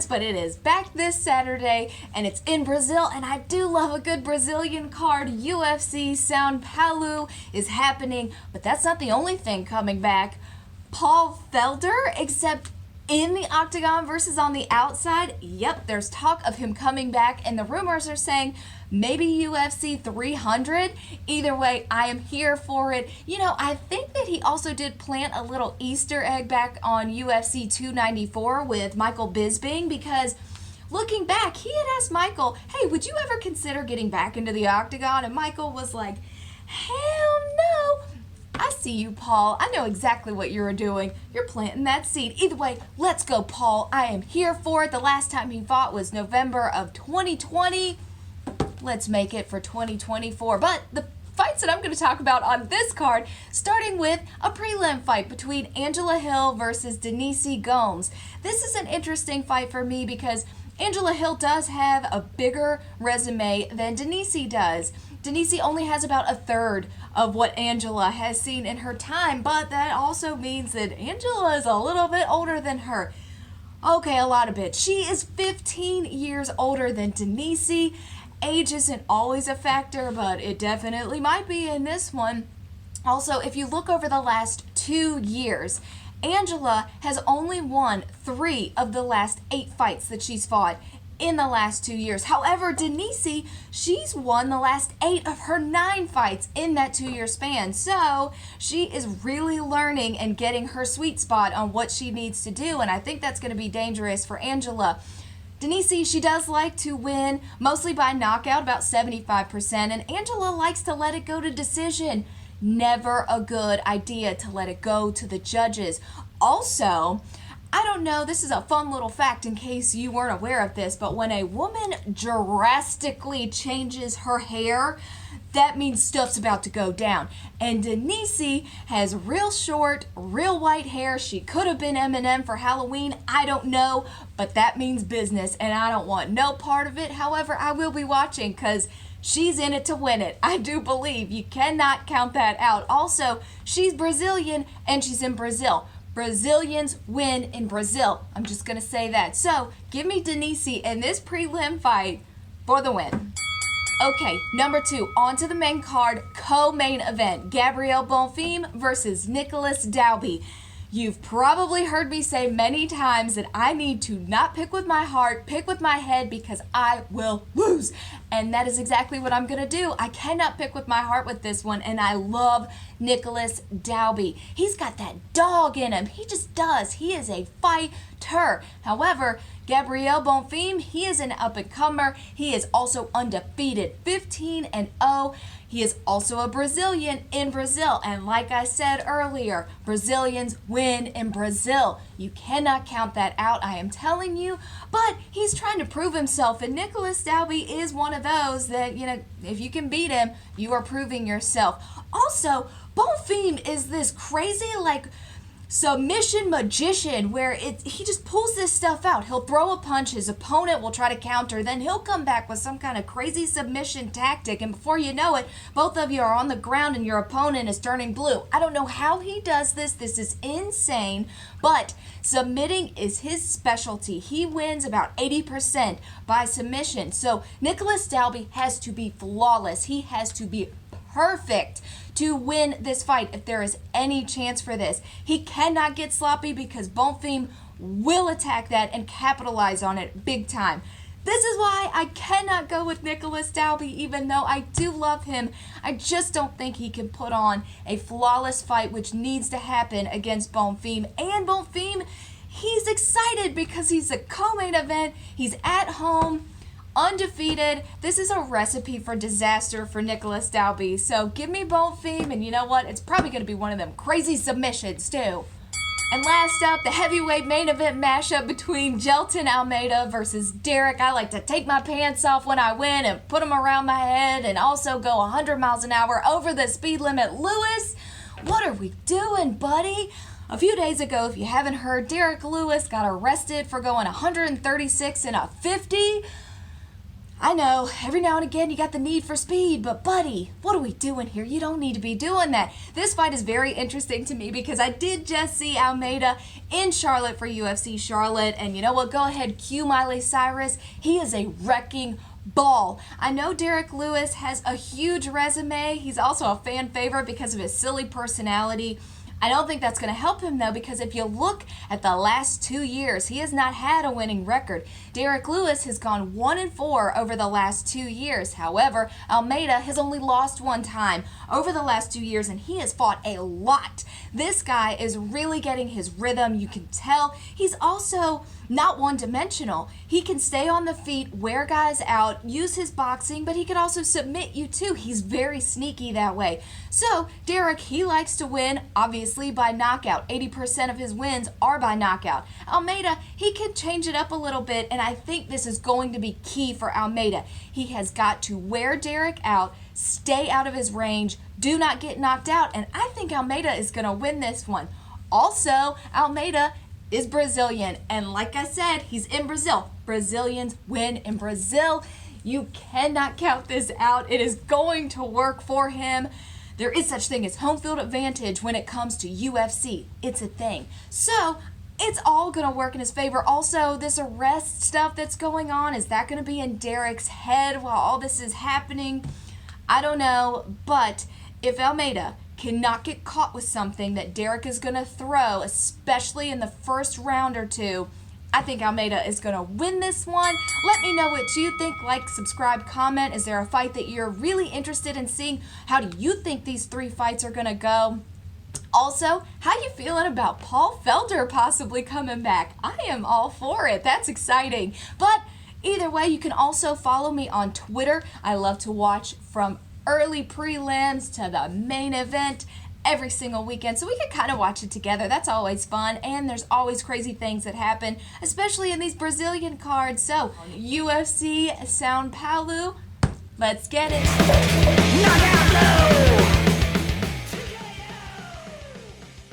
once, but it is back this Saturday, and it's in Brazil, and I do love a good Brazilian card. UFC Sao Paulo is happening, but that's not the only thing coming back. Paul Felder, except in the octagon versus on the outside. Yep, there's talk of him coming back, and the rumors are saying maybe UFC 300. Either way, I am here for it. You know, I think that he also did plant a little Easter egg back on UFC 294 with Michael Bisping, because looking back, he had asked Michael, hey, would you ever consider getting back into the octagon? And Michael was like, hell no. I see you, Paul. I know exactly what you're doing. You're planting that seed. Either way, let's go, Paul. I am here for it. The last time he fought was November of 2020. Let's make it for 2024. But the fights that I'm going to talk about on this card, starting with a prelim fight between Angela Hill versus Denise Gomes. This is an interesting fight for me because Angela Hill does have a bigger resume than Denise does. Denise only has about a third of what Angela has seen in her time, but that also means that Angela is a little bit older than her. Okay, a lot of bit. She is 15 years older than Denise. Age isn't always a factor, but it definitely might be in this one. Also, if you look over the last 2 years, Angela has only won 3 of the last 8 fights that she's fought in the last 2 years. However, Denise, she's won the last 8 of her 9 fights in that 2-year span. So she is really learning and getting her sweet spot on what she needs to do, and I think that's going to be dangerous for Angela. Denise, she does like to win, mostly by knockout, about 75%, and Angela likes to let it go to decision. Never a good idea to let it go to the judges. Also, I don't know, this is a fun little fact in case you weren't aware of this, but when a woman drastically changes her hair, that means stuff's about to go down. And Denise has real short, real white hair. She could have been Eminem for Halloween. I don't know, but that means business, and I don't want no part of it. However, I will be watching because she's in it to win it. I do believe. You cannot count that out. Also, she's Brazilian, and she's in Brazil. Brazilians win in Brazil. I'm just going to say that. So, give me Denise in this prelim fight for the win. Okay, number 2, on to the main card, co-main event. Gabriel Bonfim versus Nicolas Dalby. You've probably heard me say many times that I need to not pick with my heart, pick with my head, because I will lose. And that is exactly what I'm going to do. I cannot pick with my heart with this one, and I love Nicolas Dalby. He's got that dog in him. He just does. He is a fighter. However, Gabriel Bonfim, he is an up-and-comer. He is also undefeated, 15-0. He is also a Brazilian in Brazil. And like I said earlier, Brazilians win in Brazil. You cannot count that out, I am telling you. But he's trying to prove himself. And Nicolas Dalby is one of those that, you know, if you can beat him, you are proving yourself. Also, Bonfim is this crazy, like, submission magician where he just pulls this stuff out. He'll throw a punch, his opponent will try to counter, then he'll come back with some kind of crazy submission tactic, and before you know it, both of you are on the ground and your opponent is turning blue. I don't know how he does this. This is insane, but submitting is his specialty. He wins about 80% by submission. So Nicolas Dalby has to be flawless. He has to be perfect to win this fight if there is any chance for this. He cannot get sloppy because Bonfim will attack that and capitalize on it big time. This is why I cannot go with Nicolas Dalby, even though I do love him. I just don't think he can put on a flawless fight, which needs to happen against Bonfim. And Bonfim, he's excited because he's a co-main event. He's at home, undefeated. This is a recipe for disaster for Nicolas Dalby. So give me Bonfim, and you know what? It's probably going to be one of them crazy submissions too. And last up, the heavyweight main event mashup between Jailton Almeida versus Derrick. I like to take my pants off when I win and put them around my head and also go 100 miles an hour over the speed limit. Lewis, what are we doing, buddy? A few days ago, if you haven't heard, Derrick Lewis got arrested for going 136 in a 50. I know, every now and again you got the need for speed, but buddy, what are we doing here? You don't need to be doing that. This fight is very interesting to me because I did just see Almeida in Charlotte for UFC Charlotte, and you know what? Go ahead, cue Miley Cyrus. He is a wrecking ball. I know Derrick Lewis has a huge resume. He's also a fan favorite because of his silly personality. I don't think that's going to help him, though, because if you look at the last 2 years, he has not had a winning record. Derrick Lewis has gone 1-4 over the last 2 years. However, Almeida has only lost one time over the last 2 years, and he has fought a lot. This guy is really getting his rhythm. You can tell he's also not one-dimensional. He can stay on the feet, wear guys out, use his boxing, but he can also submit you too. He's very sneaky that way. So, Derrick, he likes to win, obviously, by knockout. 80% of his wins are by knockout. Almeida, he can change it up a little bit, and I think this is going to be key for Almeida. He has got to wear Derrick out, stay out of his range, do not get knocked out, and I think Almeida is going to win this one. Also, Almeida is Brazilian, and like I said, he's in Brazil. Brazilians win in Brazil. You cannot count this out. It is going to work for him. There is such thing as home field advantage when it comes to UFC. It's a thing. So, it's all going to work in his favor. Also, this arrest stuff that's going on, is that going to be in Derrick's head while all this is happening? I don't know, but if Almeida cannot get caught with something that Derrick is going to throw, especially in the first round or two, I think Almeida is going to win this one. Let me know what you think. Like, subscribe, comment. Is there a fight that you're really interested in seeing? How do you think these 3 fights are going to go? Also, how you feeling about Paul Felder possibly coming back? I am all for it. That's exciting. But either way, you can also follow me on Twitter. I love to watch from early prelims to the main event every single weekend, so we can kind of watch it together. That's always fun, and there's always crazy things that happen, especially in these Brazilian cards. So, UFC Sao Paulo, let's get it. Knockout low!